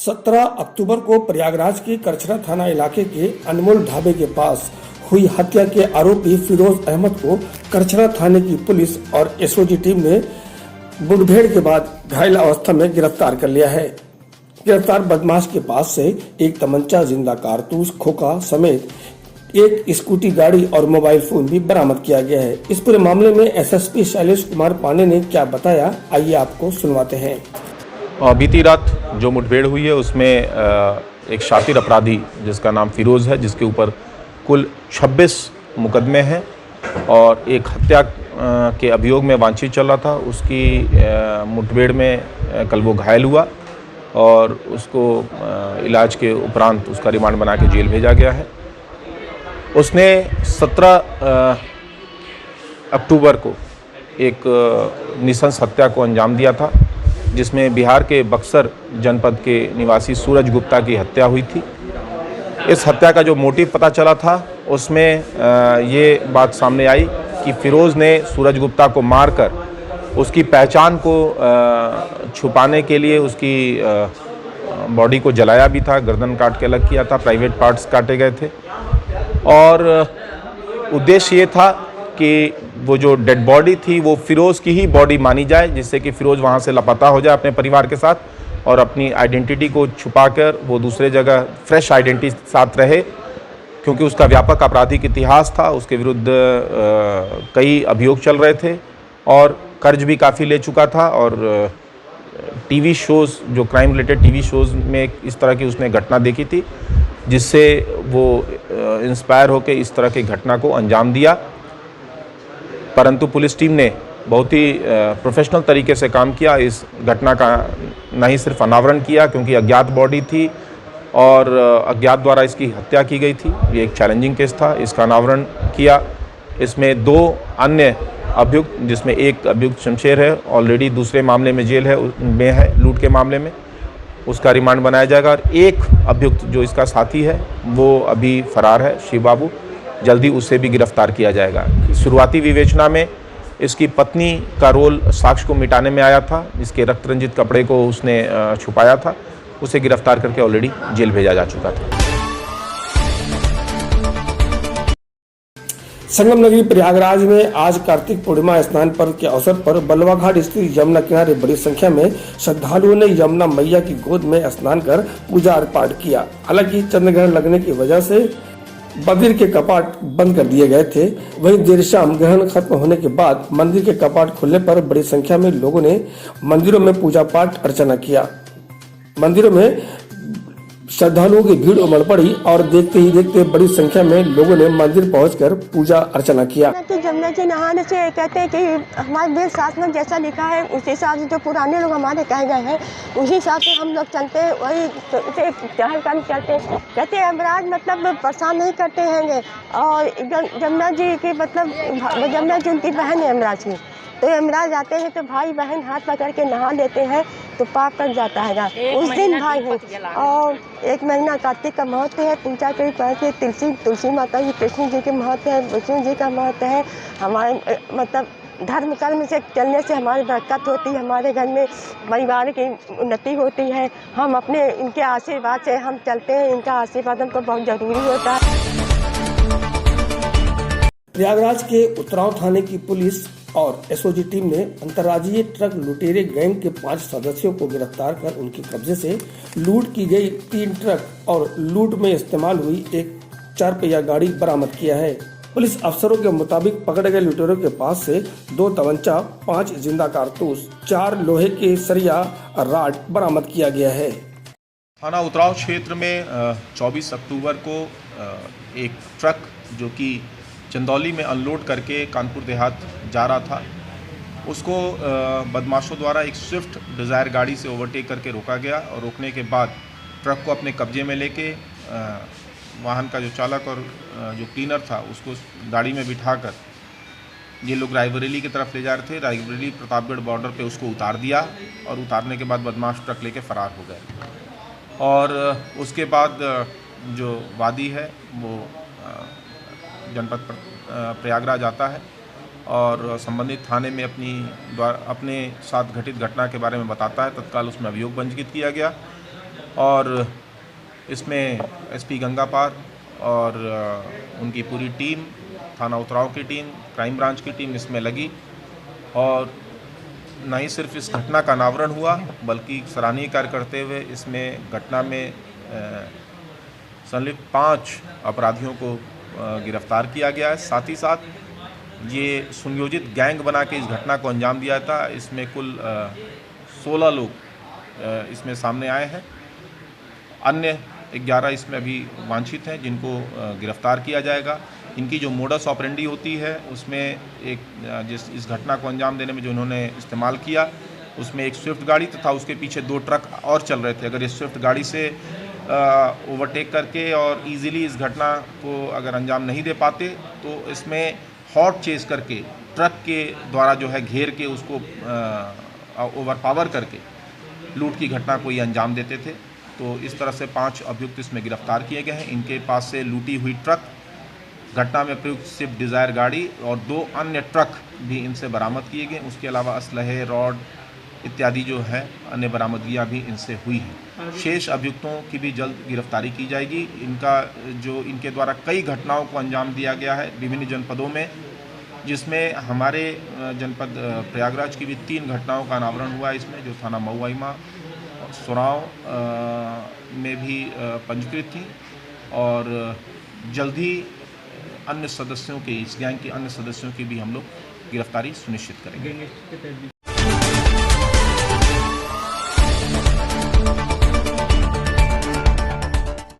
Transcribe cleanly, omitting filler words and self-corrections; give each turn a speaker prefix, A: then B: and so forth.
A: 17 अक्टूबर को प्रयागराज के करछरा थाना इलाके के अनमोल ढाबे के पास हुई हत्या के आरोपी फिरोज अहमद को करछरा थाने की पुलिस और एसओजी टीम ने मुठभेड़ के बाद घायल अवस्था में गिरफ्तार कर लिया है। गिरफ्तार बदमाश के पास से एक तमंचा, जिंदा कारतूस, खोखा समेत एक स्कूटी गाड़ी और मोबाइल फोन भी बरामद किया गया है। इस पूरे मामले में एसएसपी शैलेश कुमार पांडे ने क्या बताया, आइए आपको सुनवाते हैं।
B: बीती रात जो मुठभेड़ हुई है उसमें एक शातिर अपराधी जिसका नाम फिरोज़ है, जिसके ऊपर कुल 26 मुकदमे हैं और एक हत्या के अभियोग में वांछित चल रहा था। उसकी मुठभेड़ में कल वो घायल हुआ और उसको इलाज के उपरांत उसका रिमांड बना के जेल भेजा गया है। उसने 17 अक्टूबर को एक नृशंस हत्या को अंजाम दिया था, जिसमें बिहार के बक्सर जनपद के निवासी सूरज गुप्ता की हत्या हुई थी। इस हत्या का जो मोटिव पता चला था उसमें ये बात सामने आई कि फिरोज़ ने सूरज गुप्ता को मारकर उसकी पहचान को छुपाने के लिए उसकी बॉडी को जलाया भी था, गर्दन काट के अलग किया था, प्राइवेट पार्ट्स काटे गए थे और उद्देश्य ये था कि वो जो डेड बॉडी थी वो फिरोज़ की ही बॉडी मानी जाए, जिससे कि फिरोज़ वहाँ से लापता हो जाए अपने परिवार के साथ और अपनी आइडेंटिटी को छुपाकर वो दूसरे जगह फ्रेश आइडेंटिटी साथ रहे, क्योंकि उसका व्यापक आपराधिक इतिहास था। उसके विरुद्ध कई अभियोग चल रहे थे और कर्ज भी काफ़ी ले चुका था और टीवी शोज़, जो क्राइम रिलेटेड टीवी शोज़ में इस तरह की उसने घटना देखी थी, जिससे वो इंस्पायर होकर इस तरह की घटना को अंजाम दिया। परंतु पुलिस टीम ने बहुत ही प्रोफेशनल तरीके से काम किया। इस घटना का न ही सिर्फ अनावरण किया, क्योंकि अज्ञात बॉडी थी और अज्ञात द्वारा इसकी हत्या की गई थी, ये एक चैलेंजिंग केस था, इसका अनावरण किया। इसमें 2 अन्य अभियुक्त, जिसमें एक अभियुक्त शमशेर है, ऑलरेडी दूसरे मामले में जेल है लूट के मामले में, उसका रिमांड बनाया जाएगा और एक अभियुक्त जो इसका साथी है वो अभी फरार है, शिव बाबू, जल्दी उसे भी गिरफ्तार किया जाएगा। शुरुआती विवेचना में इसकी पत्नी का रोल साक्ष्य को मिटाने में आया था, जिसके रक्त रंजित कपड़े को उसने छुपाया था, उसे गिरफ्तार करके ऑलरेडी जेल भेजा जा चुका था।
A: संगम नगरी प्रयागराज में आज कार्तिक पूर्णिमा स्नान पर्व के अवसर पर बलवा घाट स्थित यमुना किनारे बड़ी संख्या में श्रद्धालुओं ने यमुना मैया की गोद में स्नान कर पूजा पाठ किया। हालांकि चंद्रग्रहण लगने की वजह से मंदिर के कपाट बंद कर दिए गए थे। वहीं देर शाम ग्रहण खत्म होने के बाद मंदिर के कपाट खुलने पर बड़ी संख्या में लोगों ने मंदिरों में पूजा पाठ अर्चना किया। मंदिरों में श्रद्धालुओं की भीड़ उमड़ पड़ी और देखते ही देखते बड़ी संख्या में लोगों ने मंदिर पहुंचकर पूजा अर्चना किया।
C: जमुना जी नहाने से कहते हैं कि हमारे वेद शास्त्र में जैसा लिखा है उसी हिसाब से जो पुराने लोग हमारे कहे गए हैं उसी हिसाब से हम लोग चलते हैं, वही चहलकदमी चलते हैं। कहते हैं यमराज मतलब परेशान नहीं करते हैं और जमुना जी की मतलब जमुना जी उनकी बहन है यमराज की, तो यमराज आते हैं तो भाई बहन हाथ पकड़ के नहा लेते हैं तो पाप कट जाता है। उस दिन भाई है और 1 महीना कार्तिक का महत्व है। पूजा के पहले तुलसी माता जी, कृष्ण जी के महत्व है, विष्णु जी का महत्व है। हमारे मतलब धर्म कर्म से चलने से हमारी बरकत होती है, हमारे घर में परिवार की उन्नति होती है। हम अपने इनके आशीर्वाद से हम चलते हैं, इनका आशीर्वाद हमको बहुत जरूरी होता है।
A: प्रयागराज के उतराव थाने की पुलिस और एसओजी टीम ने अंतर्राज्यीय ट्रक लुटेरे गैंग के 5 सदस्यों को गिरफ्तार कर उनके कब्जे से लूट की गई 3 ट्रक और लूट में इस्तेमाल हुई एक 4 पहिया गाड़ी बरामद किया है। पुलिस अफसरों के मुताबिक पकड़े गए लुटेरों के पास से 2 तमंचा, 5 जिंदा कारतूस, 4 लोहे के सरिया राड बरामद किया गया है।
B: थाना उतराव क्षेत्र में 24 अक्टूबर को एक ट्रक जो कि चंदौली में अनलोड करके कानपुर देहात जा रहा था, उसको बदमाशों द्वारा एक स्विफ्ट डिज़ायर गाड़ी से ओवरटेक करके रोका गया और रोकने के बाद ट्रक को अपने कब्जे में लेके वाहन का जो चालक और जो क्लीनर था उसको गाड़ी में बिठाकर ये लोग रायबरेली की तरफ ले जा रहे थे। रायबरेली प्रतापगढ़ बॉर्डर पे उसको उतार दिया और उतारने के बाद बदमाश ट्रक लेके फरार हो गए और उसके बाद जो वादी है वो जनपद प्रयागराज आता है और संबंधित थाने में अपने साथ घटित घटना के बारे में बताता है। तत्काल उसमें अभियोग पंजीकृत किया गया और इसमें एसपी गंगापार और उनकी पूरी टीम, थाना उतराव की टीम, क्राइम ब्रांच की टीम इसमें लगी और न ही सिर्फ इस घटना का अनावरण हुआ बल्कि सराहनीय कार्य करते हुए इसमें घटना में संलिप्त 5 अपराधियों को गिरफ्तार किया गया है। साथ ही साथ ये सुनियोजित गैंग बना के इस घटना को अंजाम दिया था। इसमें कुल 16 लोग इसमें सामने आए हैं। अन्य 11 इसमें अभी वांछित हैं जिनको गिरफ्तार किया जाएगा। इनकी जो मोडस ऑपरेंडी होती है उसमें इस घटना को अंजाम देने में जो इन्होंने इस्तेमाल किया उसमें एक स्विफ्ट गाड़ी तथा उसके पीछे 2 ट्रक और चल रहे थे। अगर इस स्विफ्ट गाड़ी से ओवरटेक करके और इजीली इस घटना को अगर अंजाम नहीं दे पाते तो इसमें हॉट चेस करके ट्रक के द्वारा जो है घेर के उसको ओवरपावर करके लूट की घटना को ये अंजाम देते थे। तो इस तरह से 5 अभियुक्त इसमें गिरफ्तार किए गए हैं। इनके पास से लूटी हुई ट्रक, घटना में प्रयुक्त स्विफ्ट डिज़ायर गाड़ी और 2 अन्य ट्रक भी इनसे बरामद किए गए। उसके अलावा असलहे, रॉड इत्यादि जो है अन्य बरामदगियाँ भी इनसे हुई हैं। शेष अभियुक्तों की भी जल्द गिरफ्तारी की जाएगी। इनके द्वारा कई घटनाओं को अंजाम दिया गया है विभिन्न जनपदों में, जिसमें हमारे जनपद प्रयागराज की भी 3 घटनाओं का अनावरण हुआ है इसमें, जो थाना मऊआइमा सुराव में भी पंजीकृत थी और जल्द ही अन्य सदस्यों के, इस गैंग के अन्य सदस्यों की भी हम लोग गिरफ्तारी सुनिश्चित करेंगे।